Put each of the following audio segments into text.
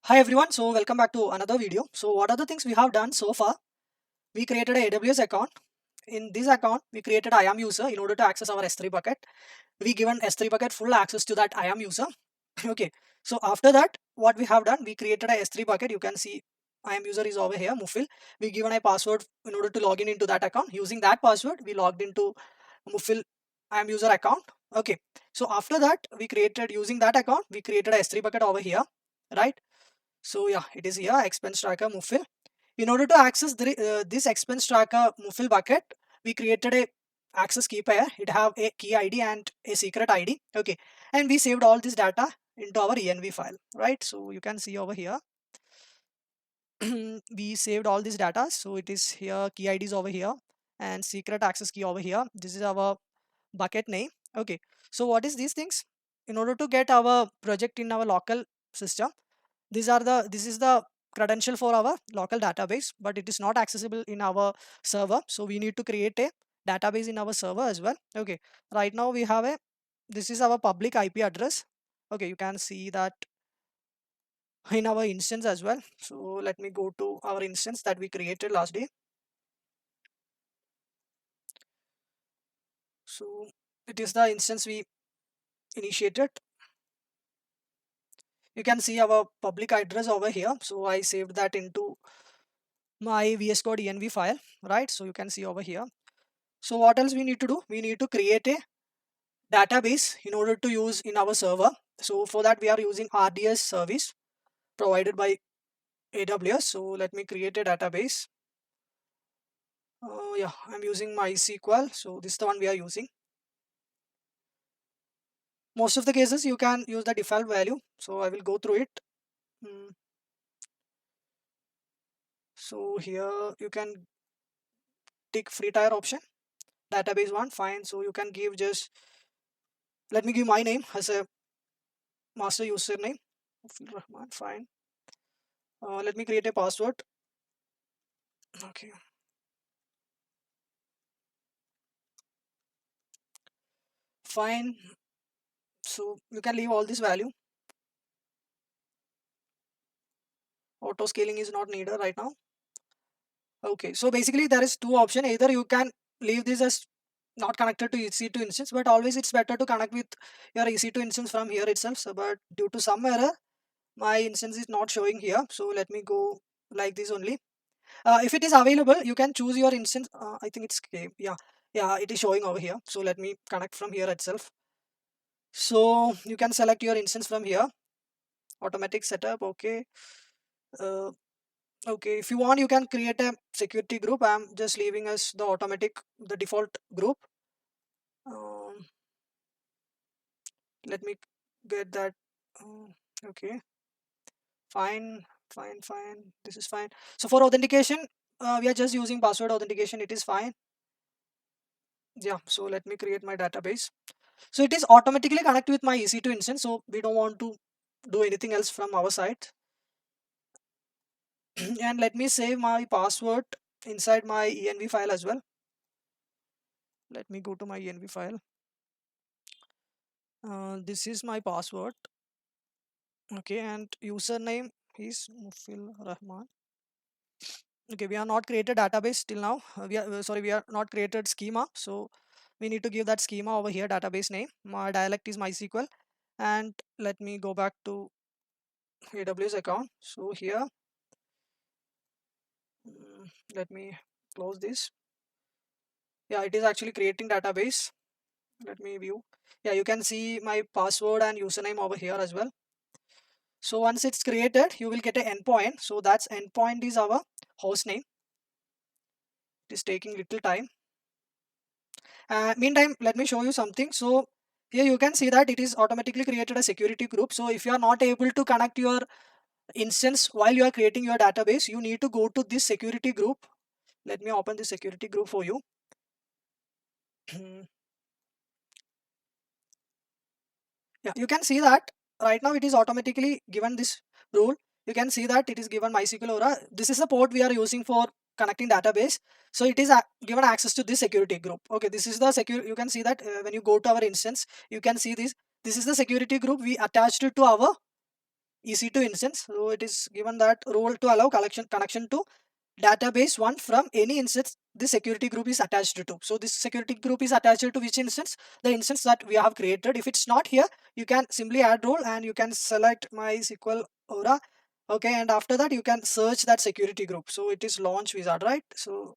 Hi everyone, so welcome back to another video. So what are the things we have done so far? We created a AWS account. In this account, we created IAM user in order to access our S3 bucket. We given S3 bucket full access to that IAM user. Okay, so after that, what we have done, we created a S3 bucket. You can see IAM user is over here, Mufil. We given a password in order to log in into that account. Using that password, we logged into Mufil IAM user account. Okay, so after that, we created using that account, we created a S3 bucket over here, right? So yeah, it is here expense tracker Mufil. In order to access this expense tracker Mufil bucket, we created a access key pair. It have a key ID and a secret ID. Okay, and we saved all this data into our env file, right? So you can see over here, we saved all this data. So it is here, key ID is over here, and secret access key over here. This is our bucket name. Okay, so what is these things? In order to get our project in our local system, this is the credential for our local database, but it is not accessible in our server, so we need to create a database in our server as well. Okay, right now we have a, this is our public IP address. Okay, you can see that in our instance as well. So let me go to our instance that we created last day. So it is the instance we initiated. You can see our public address over here, so I saved that into my VS Code env file, right? So you can see over here. So what else we need to do? We need to create a database in order to use in our server. So for that we are using RDS service provided by AWS. So let me create a database. Yeah, I'm using MySQL. So this is the one we are using. Most of the cases you can use the default value. So I will go through it. Mm, So here you can tick free tier option. Database one, fine. So you can give just, let me give my name as a master username. Rahman, fine. Let me create a password. Okay, fine. So you can leave all this value. Auto scaling is not needed right now. Okay, so basically there is two options. Either you can leave this as not connected to EC2 instance, but always it's better to connect with your EC2 instance from here itself. So, but due to some error, my instance is not showing here. So let me go like this only. If it is available, you can choose your instance. I think it's yeah, yeah, it is showing over here. So let me connect from here itself. So you can select your instance from here. Automatic setup. Okay. Uh, Okay, if you want, you can create a security group. I'm just leaving as the default group. Um, Let me get that. Okay, fine, fine, fine. This is fine. So for authentication, we are just using password authentication. It is fine. Yeah, so let me create my database. So it is automatically connected with my EC2 instance. So we don't want to do anything else from our side. And let me save my password inside my env file as well. Let me go to my env file. This is my password. Okay, and username is Mufil Rahman. Okay, we are not created database till now. We are not created schema. So we need to give that schema over here, database name. My dialect is MySQL. And let me go back to AWS account. So here, let me close this. Yeah, it is actually creating database. Let me view. Yeah, you can see my password and username over here as well. So once it's created, you will get an endpoint. So that's endpoint is our host name. It is taking little time. Meantime, let me show you something. So here you can see that it is automatically created a security group. So if you are not able to connect your instance while you are creating your database, you need to go to this security group. Let me open the security group for you. Yeah, you can see that right now it is automatically given this rule. You can see that it is given MySQL Aura. This is the port we are using for connecting database. So it is given access to this security group. Okay, this is the secure. You can see that when you go to our instance, you can see this. This is the security group we attached it to our EC2 instance. So it is given that role to allow connection to database one from any instance this security group is attached to. So this security group is attached to which instance? The instance that we have created. If it's not here, you can simply add role and you can select MySQL Aura. Okay, and after that you can search that security group. So it is launch wizard, right? So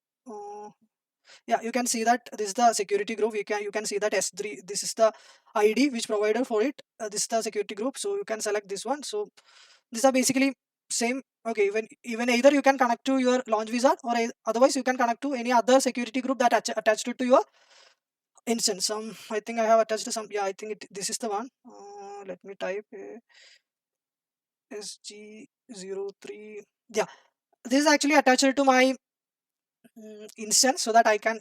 yeah, you can see that this is the security group. You can see that S3, this is the ID which provider for it. This is the security group, so you can select this one. So these are basically same. Okay, even either you can connect to your launch wizard, or otherwise you can connect to any other security group that attached to your instance. I think I have attached some. Yeah, I think this is the one. Let me type SG03. Yeah, this is actually attached to my instance, so that I can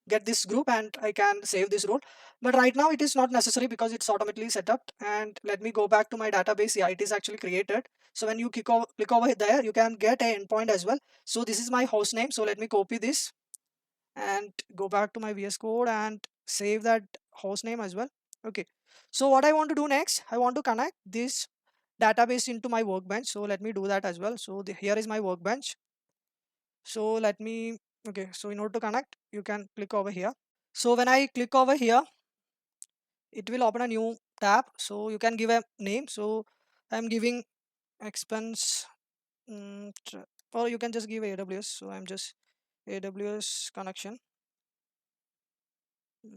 get this group and I can save this role. But right now it is not necessary because it's automatically set up. And let me go back to my database. Yeah, it is actually created. So when you click over there, you can get an endpoint as well. So this is my host name. So let me copy this and go back to my VS Code and save that host name as well. Okay. So what I want to do next, I want to connect this database into my workbench. So let me do that as well. So here is my workbench. So let me, okay. So in order to connect, you can click over here. So when I click over here, it will open a new tab. So you can give a name. So I'm giving expense, or you can just give AWS. So I'm just AWS connection.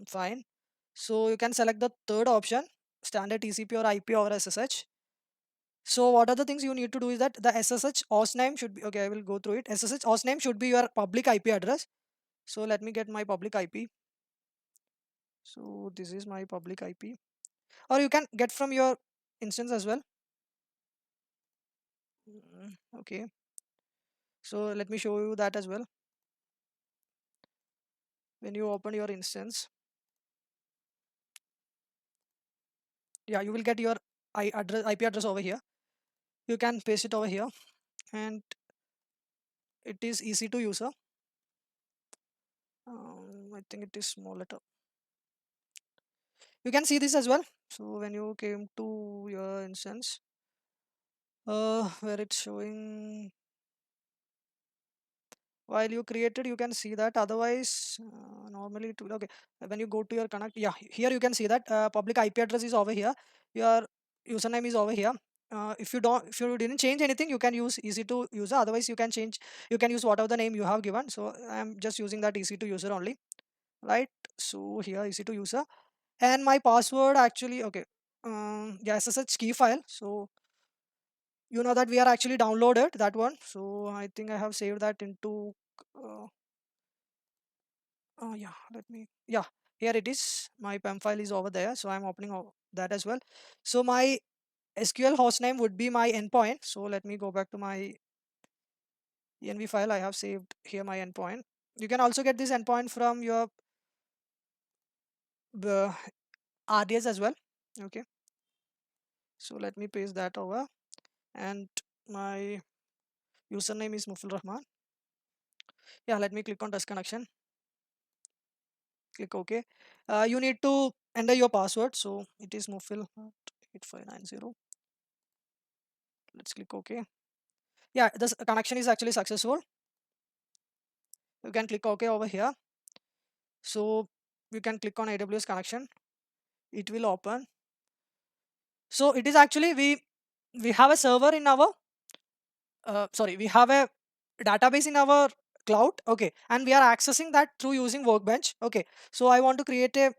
Fine. So you can select the third option, standard TCP or IP or SSH. So what are the things you need to do is that the SSH host name should be, okay, I will go through it. SSH host name should be your public IP address. So let me get my public IP. So this is my public IP, or you can get from your instance as well. Okay, so let me show you that as well. When you open your instance, yeah, you will get your IP address over here. You can paste it over here, and it is easy to use. I think it is small letter. You can see this as well. So when you came to your instance, where it's showing while you created, you can see that. Otherwise, normally it will, okay, when you go to your connect, yeah, here you can see that public IP address is over here, your username is over here. If you didn't change anything, you can use easy to user. Otherwise you can change, you can use whatever the name you have given. So I'm just using that easy to user only, right? So here easy to user, and my password actually, okay, yeah, SSH key file. So you know that we are actually downloaded that one. So I think I have saved that into uh, oh yeah, let me, yeah, here it is. My PEM file is over there, so I'm opening that as well. So my SQL hostname would be my endpoint. So let me go back to my env file. I have saved here my endpoint. You can also get this endpoint from your the RDS as well. Okay, so let me paste that over, and my username is Mufil Rahman. Yeah, let me click on test connection. Click OK. You need to enter your password. So it is Mufil 8590. Let's click OK. Yeah, this connection is actually successful. You can click OK over here. So you can click on AWS connection. It will open. So it is actually we have a server in our sorry, we have a database in our cloud. Okay, and we are accessing that through using Workbench. Okay, so I want to create a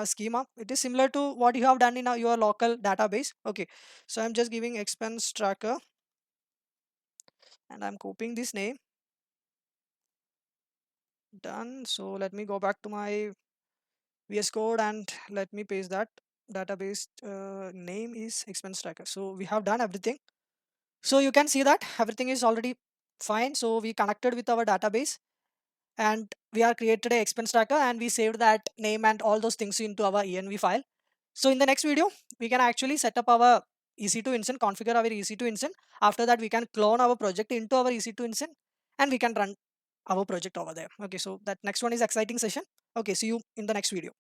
schema. It is similar to what you have done in your local database. Okay, so I'm just giving expense tracker, and I'm copying this name. Done. So let me go back to my VS Code and let me paste that database name is expense tracker. So we have done everything. So you can see that everything is already fine. So we connected with our database, and we are created a expense tracker, and we saved that name and all those things into our env file. So in the next video, we can actually set up our EC2 instance, configure our EC2 instance. After that, we can clone our project into our EC2 instance, and we can run our project over there. Okay, so that next one is exciting session. Okay, see you in the next video.